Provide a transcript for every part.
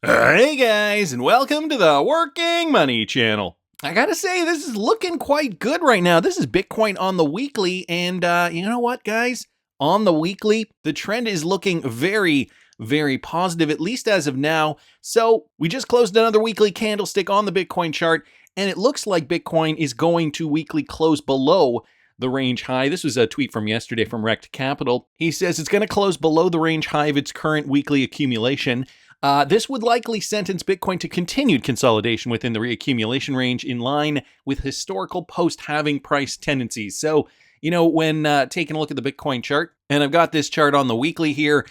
Hey guys, and welcome to the Working Money Channel. I gotta say, this is looking quite good right now. This is Bitcoin on the weekly, and you know what, guys? On the weekly, the trend is looking very, very positive, at least as of now. So we just closed another weekly candlestick on the Bitcoin chart, and it looks like Bitcoin is going to weekly close below the range high. This was a tweet from yesterday from Rect Capital. He says it's going to close below the range high of its current weekly accumulation. This would likely sentence Bitcoin to continued consolidation within the reaccumulation range in line with historical post-halving price tendencies. So, you know, when taking a look at the Bitcoin chart, and I've got this chart on the weekly here,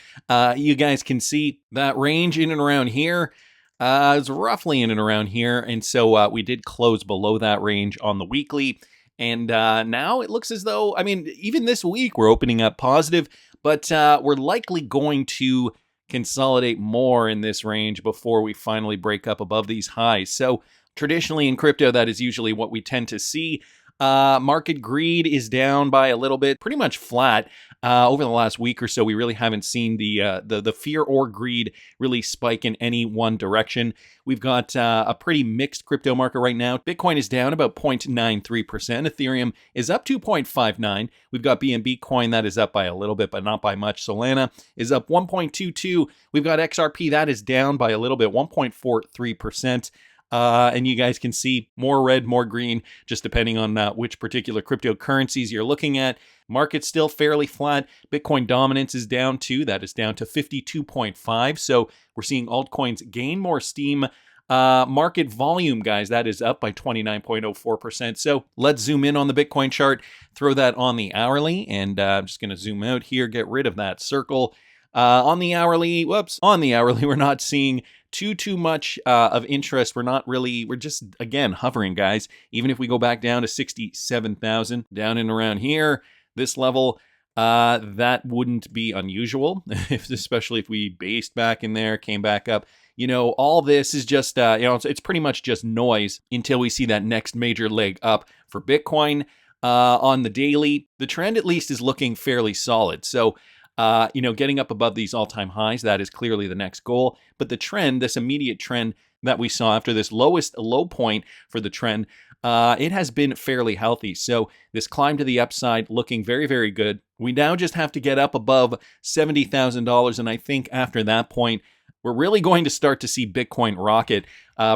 you guys can see that range in and around here. It's roughly in and around here. And so we did close below that range on the weekly. And now it looks as though, I mean, even this week we're opening up positive, but we're likely going to consolidate more in this range before we finally break up above these highs. So traditionally in crypto, that is usually what we tend to see. Market greed is down by a little bit, pretty much flat. Over the last week or so, we really haven't seen the fear or greed really spike in any one direction. We've got a pretty mixed crypto market right now. Bitcoin is down about 0.93%. Ethereum is up 2.59. We've got BNB coin that is up by a little bit, but not by much. Solana is up 1.22. We've got XRP that is down by a little bit, 1.43%. And you guys can see more red, more green, just depending on which particular cryptocurrencies you're looking at. Market's still fairly flat. Bitcoin dominance is down too. That is down to 52.5. So we're seeing altcoins gain more steam. Market volume, guys, that is up by 29.04%. So let's zoom in on the Bitcoin chart, throw that on the hourly, and I'm just going to zoom out here, get rid of that circle. On the hourly, we're not seeing too much of interest. We're just, again, hovering, guys. Even if we go back down to 67,000, down and around here, this level, that wouldn't be unusual, especially if we based back in there, came back up. You know, all this is just, it's pretty much just noise until we see that next major leg up for Bitcoin. On the daily, the trend at least is looking fairly solid. So, getting up above these all-time highs, that is clearly the next goal. But the trend, this immediate trend that we saw after this lowest low point for the trend, it has been fairly healthy. So this climb to the upside looking very, very good. We now just have to get up above $70,000. And I think after that point, we're really going to start to see Bitcoin rocket.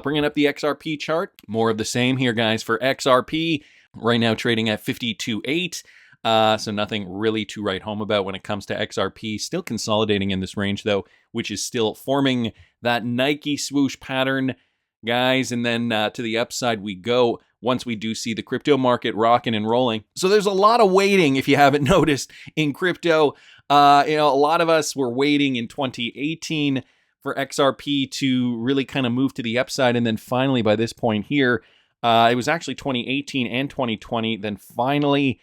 Bringing up the XRP chart, more of the same here, guys, for XRP. Right now trading at 52.8. So nothing really to write home about when it comes to XRP. Still consolidating in this range, though, which is still forming that Nike swoosh pattern, guys. And then to the upside we go once we do see the crypto market rocking and rolling. So there's a lot of waiting, if you haven't noticed, in crypto. A lot of us were waiting in 2018 for XRP to really kind of move to the upside. And then finally, by this point here, it was actually 2018 and 2020. Then finally,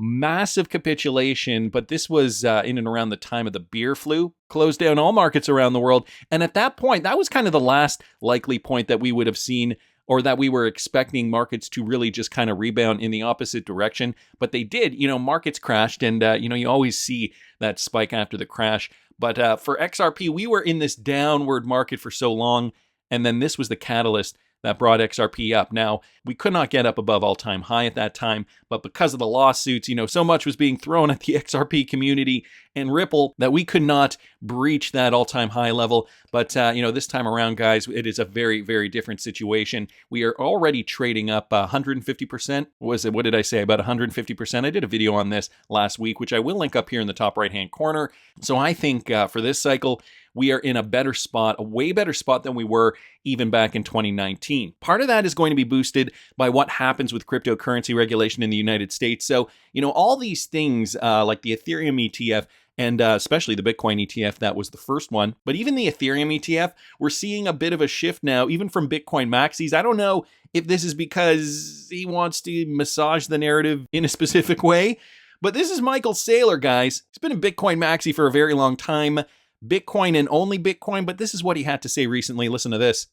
massive capitulation, but this was in and around the time of the beer flu, closed down all markets around the world. And at that point, that was kind of the last likely point that we would have seen, or that we were expecting markets to really just kind of rebound in the opposite direction. But they did, markets crashed, and you always see that spike after the crash. But for XRP, we were in this downward market for so long, and then this was the catalyst that brought XRP up. Now, we could not get up above all-time high at that time, but because of the lawsuits, so much was being thrown at the XRP community and Ripple that we could not breach that all-time high level. But, this time around, guys, it is a very, very different situation. We are already trading up 150%. What did I say? About 150%. I did a video on this last week, which I will link up here in the top right-hand corner. So I think for this cycle, we are in a better spot, a way better spot than we were even back in 2019. Part of that is going to be boosted by what happens with cryptocurrency regulation in the United States. So, all these things like the Ethereum ETF and especially the Bitcoin ETF, that was the first one. But even the Ethereum ETF, we're seeing a bit of a shift now, even from Bitcoin maxis. I don't know if this is because he wants to massage the narrative in a specific way, but this is Michael Saylor, guys. He's been a Bitcoin maxi for a very long time. Bitcoin and only Bitcoin, but this is what he had to say recently. Listen to this.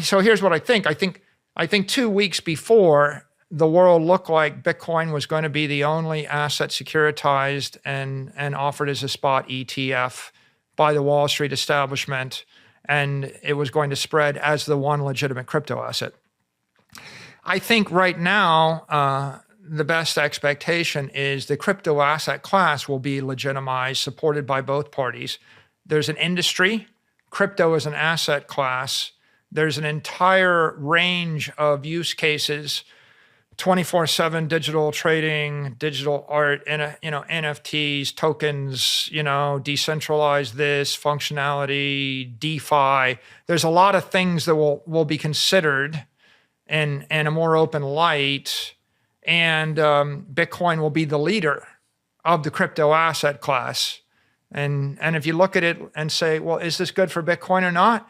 So here's what I think. I think 2 weeks before, the world looked like Bitcoin was going to be the only asset securitized and offered as a spot ETF by the Wall Street establishment. and it was going to spread as the one legitimate crypto asset. I think right now, the best expectation is the crypto asset class will be legitimized, supported by both parties. There's an industry, crypto is an asset class. There's an entire range of use cases, 24/7 digital trading, digital art, NFTs, tokens, decentralized this, functionality, DeFi. There's a lot of things that will be considered in a more open light, and Bitcoin will be the leader of the crypto asset class. And if you look at it and say, well, is this good for Bitcoin or not?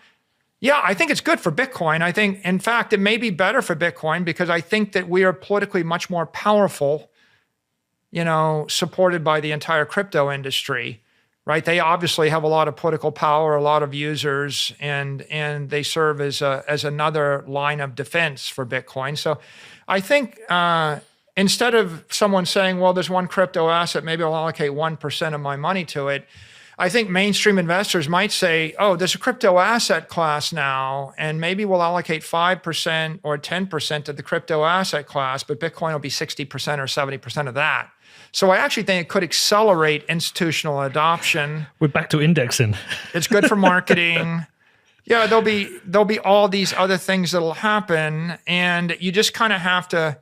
Yeah, I think it's good for Bitcoin. I think, in fact, it may be better for Bitcoin because I think that we are politically much more powerful, supported by the entire crypto industry, right? They obviously have a lot of political power, a lot of users, and they serve as another line of defense for Bitcoin. So I think instead of someone saying, well, there's one crypto asset, maybe I'll allocate 1% of my money to it, I think mainstream investors might say, oh, there's a crypto asset class now, and maybe we'll allocate 5% or 10% to the crypto asset class, but Bitcoin will be 60% or 70% of that. So I actually think it could accelerate institutional adoption. We're back to indexing. It's good for marketing. Yeah, there'll be all these other things that'll happen, and you just kind of have to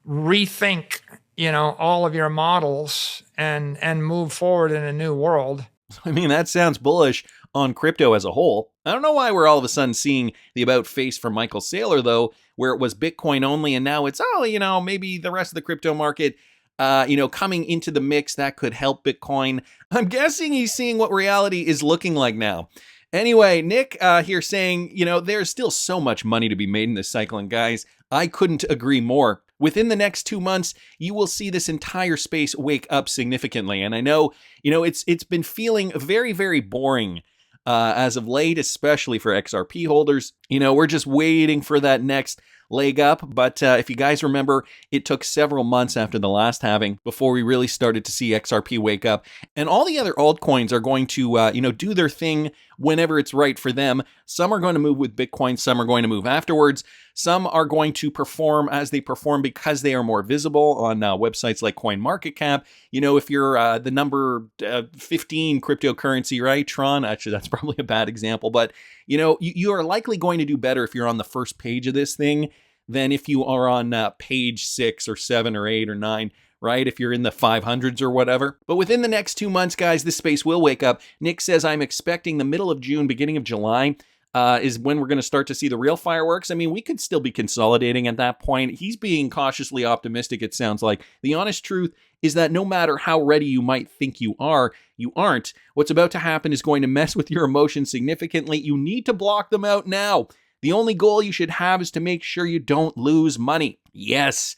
rethink, all of your models and move forward in a new world. I mean, that sounds bullish on crypto as a whole. I don't know why we're all of a sudden seeing the about face from Michael Saylor, though, where it was Bitcoin only, and now it's, maybe the rest of the crypto market, coming into the mix that could help Bitcoin. I'm guessing he's seeing what reality is looking like now. Anyway, Nick here saying, there's still so much money to be made in this cycle, and guys, I couldn't agree more. Within the next 2 months, you will see this entire space wake up significantly. And I know, it's been feeling very, very boring as of late, especially for XRP holders. We're just waiting for that next leg up. But if you guys remember, it took several months after the last halving before we really started to see XRP wake up. And all the other altcoins are going to, do their thing whenever it's right for them. Some are going to move with Bitcoin. Some are going to move afterwards. Some are going to perform as they perform because they are more visible on websites like CoinMarketCap. If you're the number 15 cryptocurrency, right? Tron, actually, that's probably a bad example, but you are likely going to do better if you're on the first page of this thing than if you are on page 6 or 7 or 8 or 9, right? If you're in the 500s or whatever. But within the next 2 months, guys, this space will wake up. Nick says, I'm expecting the middle of June, beginning of July is when we're going to start to see the real fireworks. I mean, we could still be consolidating at that point. He's being cautiously optimistic, it sounds like. The honest truth is that no matter how ready you might think you are, you aren't. What's about to happen is going to mess with your emotions significantly. You need to block them out now. The only goal you should have is to make sure you don't lose money. Yes,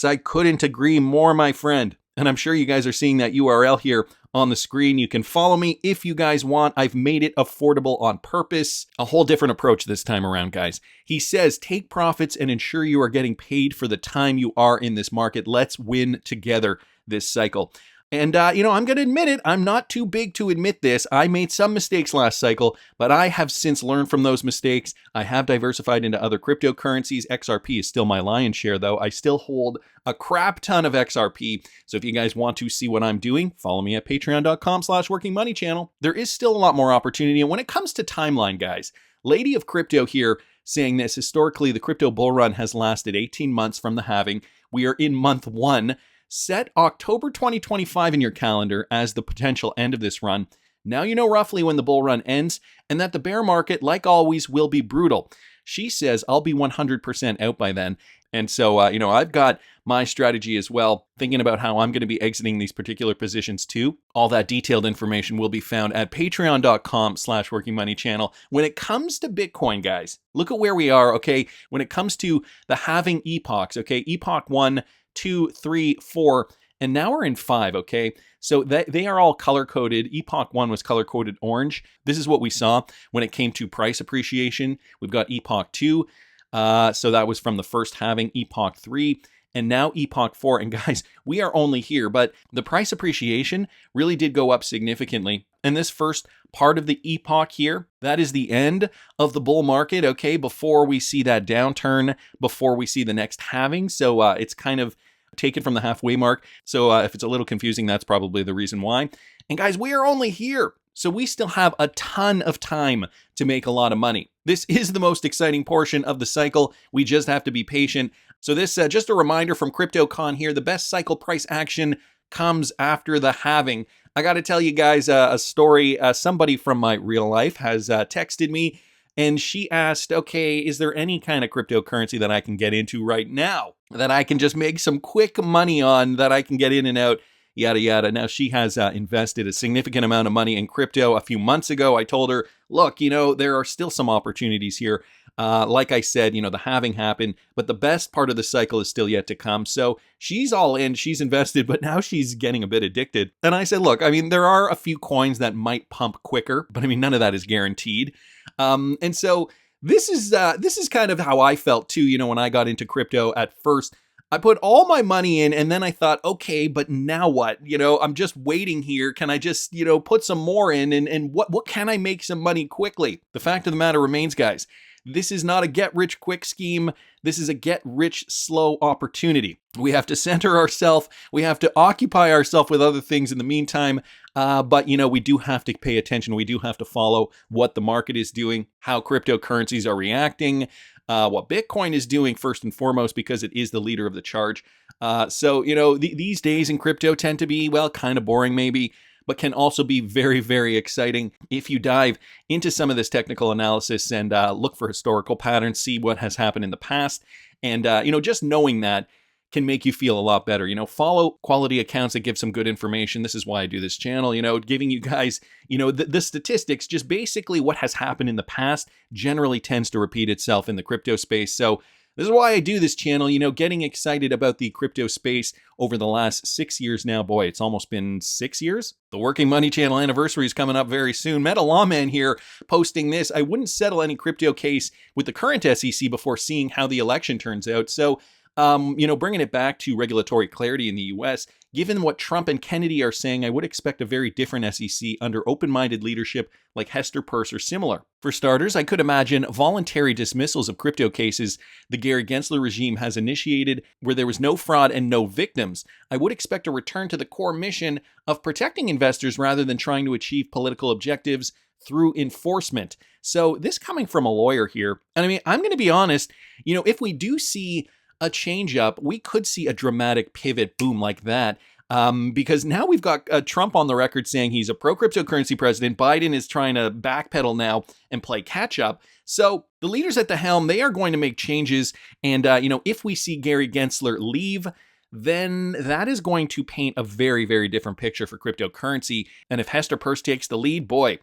I couldn't agree more, my friend. And I'm sure you guys are seeing that URL here on the screen. You can follow me if you guys want. I've made it affordable on purpose. A whole different approach this time around, guys. He says, take profits and ensure you are getting paid for the time you are in this market. Let's win together this cycle. And, I'm going to admit it. I'm not too big to admit this. I made some mistakes last cycle, but I have since learned from those mistakes. I have diversified into other cryptocurrencies. XRP is still my lion's share, though. I still hold a crap ton of XRP. So if you guys want to see what I'm doing, follow me at patreon.com/workingmoneychannel. There is still a lot more opportunity. And when it comes to timeline, guys, Lady of Crypto here saying this, historically, the crypto bull run has lasted 18 months from the halving. We are in month 1. Set October 2025 in your calendar as the potential end of this run. Now you know roughly when the bull run ends, and that the bear market, like always, will be brutal. She says I'll be 100% out by then. And so, I've got my strategy as well, thinking about how I'm going to be exiting these particular positions too. All that detailed information will be found at patreon.com/workingmoneychannel. When it comes to Bitcoin, guys, look at where we are, okay? When it comes to the halving epochs, okay? Epoch 1, 2, 3, 4, and now we're in 5, okay? So they are all color-coded. Epoch 1 was color-coded orange. This is what we saw when it came to price appreciation. We've got Epoch 2, so that was from the first halving. Epoch 3, and now Epoch 4. And guys, we are only here, but the price appreciation really did go up significantly. And this first part of the epoch here, that is the end of the bull market, okay, before we see that downturn, before we see the next halving. So it's kind of taken from the halfway mark. So if it's a little confusing, that's probably the reason why. And guys, we are only here. So we still have a ton of time to make a lot of money. This is the most exciting portion of the cycle. We just have to be patient. So this, just a reminder from CryptoCon here, the best cycle price action comes after the halving. I got to tell you guys a story. Somebody from my real life has texted me, and she asked, okay, is there any kind of cryptocurrency that I can get into right now that I can just make some quick money on, that I can get in and out, yada, yada. Now, she has invested a significant amount of money in crypto a few months ago. I told her, look, there are still some opportunities here. Like I said, the halving happened, but the best part of the cycle is still yet to come. So she's all in, she's invested, but now she's getting a bit addicted. And I said, look, there are a few coins that might pump quicker, but none of that is guaranteed. And so this is kind of how I felt too, when I got into crypto at first. I put all my money in, and then I thought, okay, but now what? I'm just waiting here. Can I just, put some more in, and what can I make some money quickly? The fact of the matter remains, guys, this is not a get-rich-quick scheme. This is a get-rich-slow opportunity. We have to center ourselves. We have to occupy ourselves with other things in the meantime. But, we do have to pay attention. We do have to follow what the market is doing, how cryptocurrencies are reacting, what Bitcoin is doing first and foremost, because it is the leader of the charge. So, these days in crypto tend to be, kind of boring maybe, but can also be very, very exciting if you dive into some of this technical analysis and look for historical patterns, see what has happened in the past. And, just knowing that can make you feel a lot better. Follow quality accounts that give some good information. This is why I do this channel, giving you guys, the statistics, just basically what has happened in the past generally tends to repeat itself in the crypto space. So this is why I do this channel, getting excited about the crypto space over the last 6 years now. Boy, it's almost been 6 years. The Working Money Channel anniversary is coming up very soon. Met a lawman here posting this. I wouldn't settle any crypto case with the current SEC before seeing how the election turns out. So, bringing it back to regulatory clarity in the US, given what Trump and Kennedy are saying, I would expect a very different SEC under open-minded leadership like Hester Peirce or similar. For starters, I could imagine voluntary dismissals of crypto cases the Gary Gensler regime has initiated where there was no fraud and no victims. I would expect a return to the core mission of protecting investors rather than trying to achieve political objectives through enforcement. So this coming from a lawyer here, and I'm going to be honest, if we do see a change up, we could see a dramatic pivot boom like that. Because now we've got Trump on the record saying he's a pro-cryptocurrency president. Biden is trying to backpedal now and play catch up. So the leaders at the helm, they are going to make changes. And, if we see Gary Gensler leave, then that is going to paint a very, very different picture for cryptocurrency. And if Hester Peirce takes the lead, boy,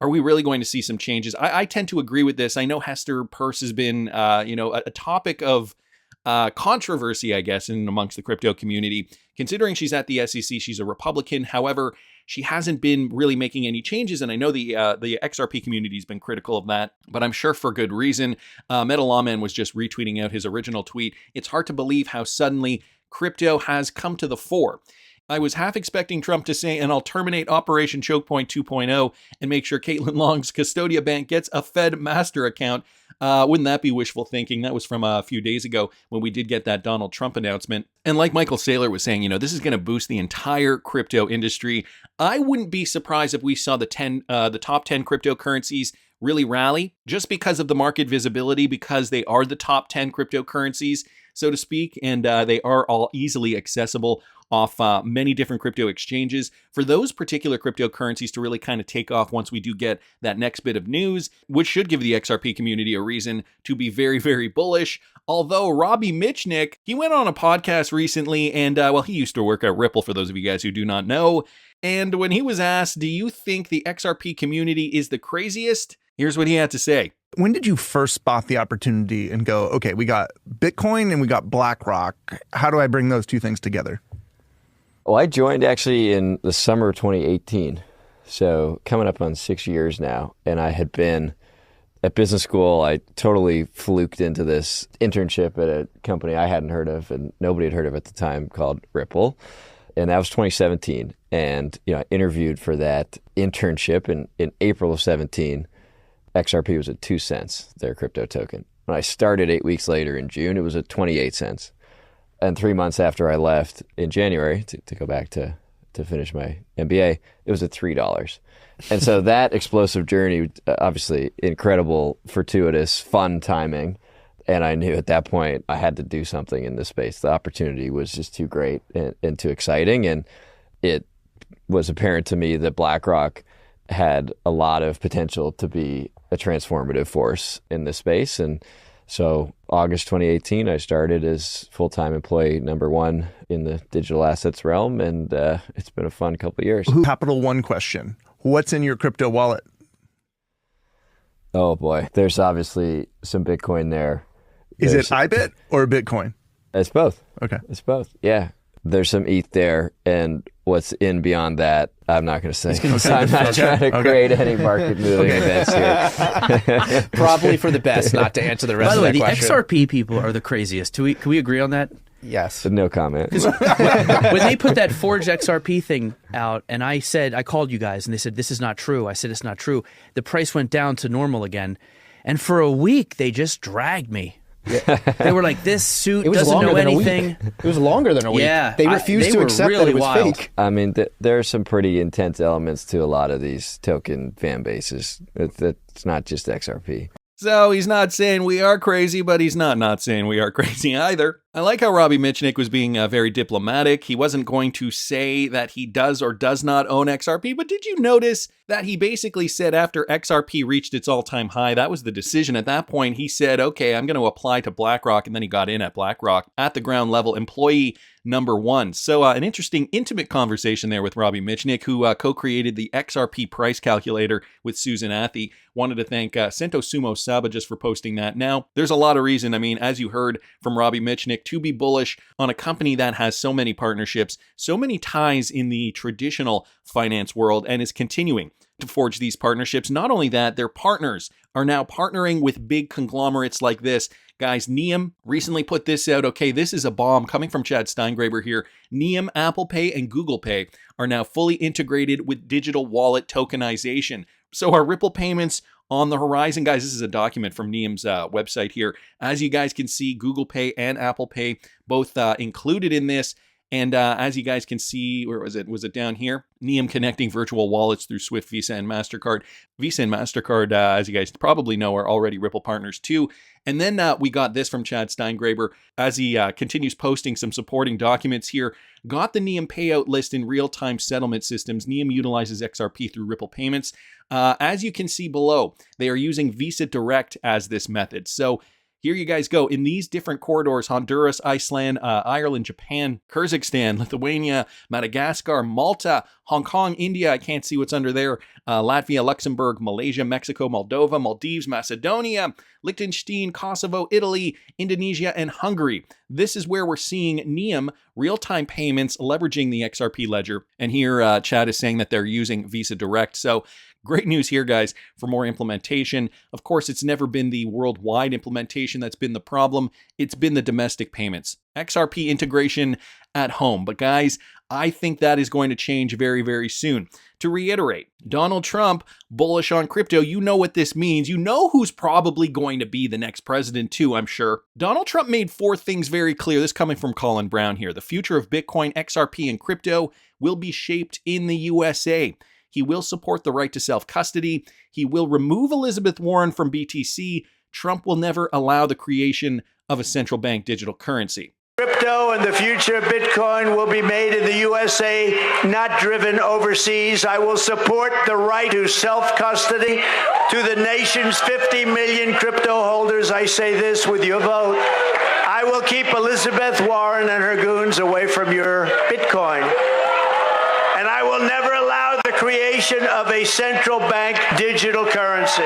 are we really going to see some changes? I tend to agree with this. I know Hester Peirce has been, a topic of controversy, I guess, in amongst the crypto community. Considering she's at the SEC, she's a Republican. However, she hasn't been really making any changes, and I know the XRP community has been critical of that, but I'm sure for good reason. Metal Lawman was just retweeting out his original tweet. It's hard to believe how suddenly crypto has come to the fore. I was half expecting Trump to say, and I'll terminate Operation Choke Point 2.0 and make sure Caitlin Long's Custodia Bank gets a Fed master account. Wouldn't that be wishful thinking? That was from a few days ago when we did get that Donald Trump announcement. And like Michael Saylor was saying, this is going to boost the entire crypto industry. I wouldn't be surprised if we saw the top 10 cryptocurrencies really rally just because of the market visibility, because they are the top 10 cryptocurrencies, so to speak, and they are all easily accessible off many different crypto exchanges. For those particular cryptocurrencies to really kind of take off once we do get that next bit of news, which should give the XRP community a reason to be very, very bullish. Although Robbie Mitchnick, he went on a podcast recently and, he used to work at Ripple, for those of you guys who do not know. And when he was asked, do you think the XRP community is the craziest? Here's what he had to say. When did you first spot the opportunity and go, okay, we got Bitcoin and we got BlackRock. How do I bring those two things together? Well, I joined actually in the summer of 2018, so coming up on 6 years now, and I had been at business school, I totally fluked into this internship at a company I hadn't heard of and nobody had heard of at the time called Ripple. And that was 2017. And, I interviewed for that internship in April of 17. XRP was at 2 cents, their crypto token. When I started 8 weeks later in June, it was at 28 cents. And 3 months after I left in January to go back to finish my MBA, it was at $3. And so that explosive journey, obviously incredible, fortuitous, fun timing. And I knew at that point I had to do something in this space. The opportunity was just too great and too exciting. And it was apparent to me that BlackRock had a lot of potential to be a transformative force in this space. And so August 2018, I started as full-time employee number 1 in the digital assets realm. And it's been a fun couple of years. Capital One question. What's in your crypto wallet? Oh boy, there's obviously some Bitcoin there. Is it IBIT or Bitcoin? It's both. Okay. It's both. Yeah. There's some ETH there. And what's in beyond that, I'm not going to say. I'm not trying to create any market moving events here. Probably for the best not to answer the rest of that question. By the way, the XRP people are the craziest. Can we agree on that? Yes. No comment. When they put that forged XRP thing out, and I called you guys, and they said, this is not true. I said, it's not true. The price went down to normal again. And for a week, they just dragged me. Yeah. They were like, this suit doesn't know anything. It was longer than a week. Yeah. They refused to accept that it was wild. fake. I mean, there are some pretty intense elements to a lot of these token fan bases. It's not just XRP. So he's not saying we are crazy, but he's not saying we are crazy either. I like how Robbie Mitchnick was being very diplomatic. He wasn't going to say that he does or does not own XRP, but did you notice that he basically said after XRP reached its all-time high, that was the decision at that point. He said, okay, I'm going to apply to BlackRock, and then he got in at BlackRock at the ground level, employee number 1. So an interesting, intimate conversation there with Robbie Mitchnick, who co-created the XRP price calculator with Susan Athey. Wanted to thank Sento Sumo Saba just for posting that. Now, there's a lot of reason, as you heard from Robbie Mitchnick, to be bullish on a company that has so many partnerships, so many ties in the traditional finance world, and is continuing to forge these partnerships. Not only that, their partners are now partnering with big conglomerates like this. Guys, Neum recently put this out. Okay, this is a bomb coming from Chad Steingraber here. Neum, Apple Pay, and Google Pay are now fully integrated with digital wallet tokenization. So our Ripple payments on the horizon, guys. This is a document from Neum's website here. As you guys can see, Google Pay and Apple Pay both included in this. And as you guys can see, where was it? Was it down here? Neum connecting virtual wallets through Swift, Visa, and MasterCard. Visa and MasterCard, as you guys probably know, are already Ripple partners too. And then we got this from Chad Steingraber as he continues posting some supporting documents here. Got the Neum payout list in real-time settlement systems. Neum utilizes XRP through Ripple payments. As you can see below, they are using Visa Direct as this method. So here you guys go. In these different corridors, Honduras, Iceland, Ireland, Japan, Kyrgyzstan, Lithuania, Madagascar, Malta, Hong Kong, India, I can't see what's under there, Latvia, Luxembourg, Malaysia, Mexico, Moldova, Maldives, Macedonia, Liechtenstein, Kosovo, Italy, Indonesia, and Hungary. This is where we're seeing Neum real-time payments leveraging the XRP ledger. And here Chad is saying that they're using Visa Direct. So great news here, guys, for more implementation. Of course, it's never been the worldwide implementation that's been the problem. It's been the domestic payments. XRP integration at home. But guys, I think that is going to change very, very soon. To reiterate, Donald Trump, bullish on crypto. You know what this means. You know who's probably going to be the next president too, I'm sure. Donald Trump made 4 things very clear. This coming from Colin Brown here. The future of Bitcoin, XRP, and crypto will be shaped in the USA. He will support the right to self-custody. He will remove Elizabeth Warren from BTC. Trump will never allow the creation of a central bank digital currency. Crypto and the future of Bitcoin will be made in the USA, not driven overseas. I will support the right to self-custody to the nation's 50 million crypto holders. I say this with your vote. I will keep Elizabeth Warren and her goons away from your Bitcoin. And I will never allow the creation of a central bank digital currency.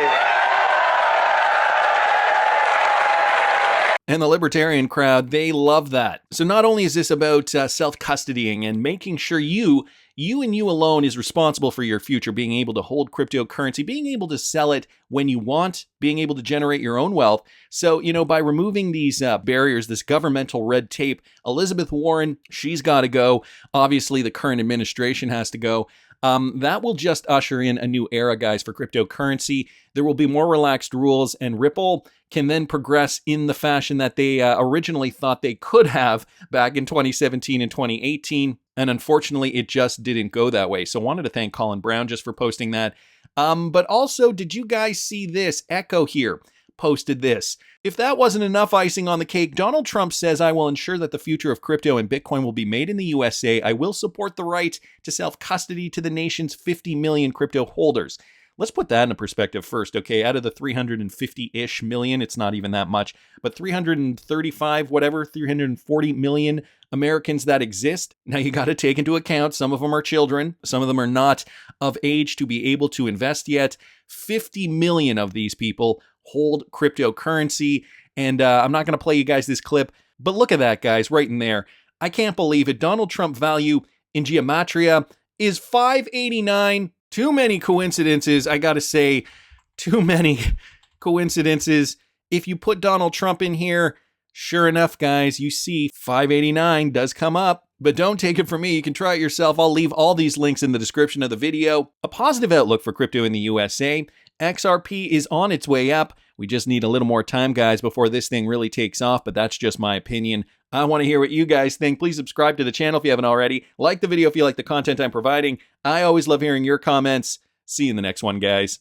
And the libertarian crowd, they love that. So not only is this about self-custodying and making sure you and you alone is responsible for your future, being able to hold cryptocurrency, being able to sell it when you want, being able to generate your own wealth. So, by removing these barriers, this governmental red tape, Elizabeth Warren, she's got to go. Obviously, the current administration has to go. That will just usher in a new era, guys, for cryptocurrency. There will be more relaxed rules, and Ripple can then progress in the fashion that they originally thought they could have back in 2017 and 2018. And unfortunately, it just didn't go that way. So wanted to thank Colin Brown just for posting that. But also, did you guys see this? Echo here posted this. If that wasn't enough icing on the cake, Donald Trump says, I will ensure that the future of crypto and Bitcoin will be made in the USA. I will support the right to self-custody to the nation's 50 million crypto holders. Let's put that into perspective first, okay? Out of the 350-ish million, it's not even that much, but 340 million Americans that exist. Now you got to take into account some of them are children, some of them are not of age to be able to invest yet. 50 million of these people hold cryptocurrency, and I'm not going to play you guys this clip, but look at that, guys, right in there. I can't believe it. Donald Trump value in Gematria is 589. Too many coincidences. I got to say, too many coincidences. If you put Donald Trump in here, sure enough, guys, you see 589 does come up. But don't take it from me. You can try it yourself. I'll leave all these links in the description of the video. A positive outlook for crypto in the USA. XRP is on its way up. We just need a little more time, guys, before this thing really takes off, but that's just my opinion. I want to hear what you guys think. Please subscribe to the channel if you haven't already. Like the video if you like the content I'm providing. I always love hearing your comments. See you in the next one, guys.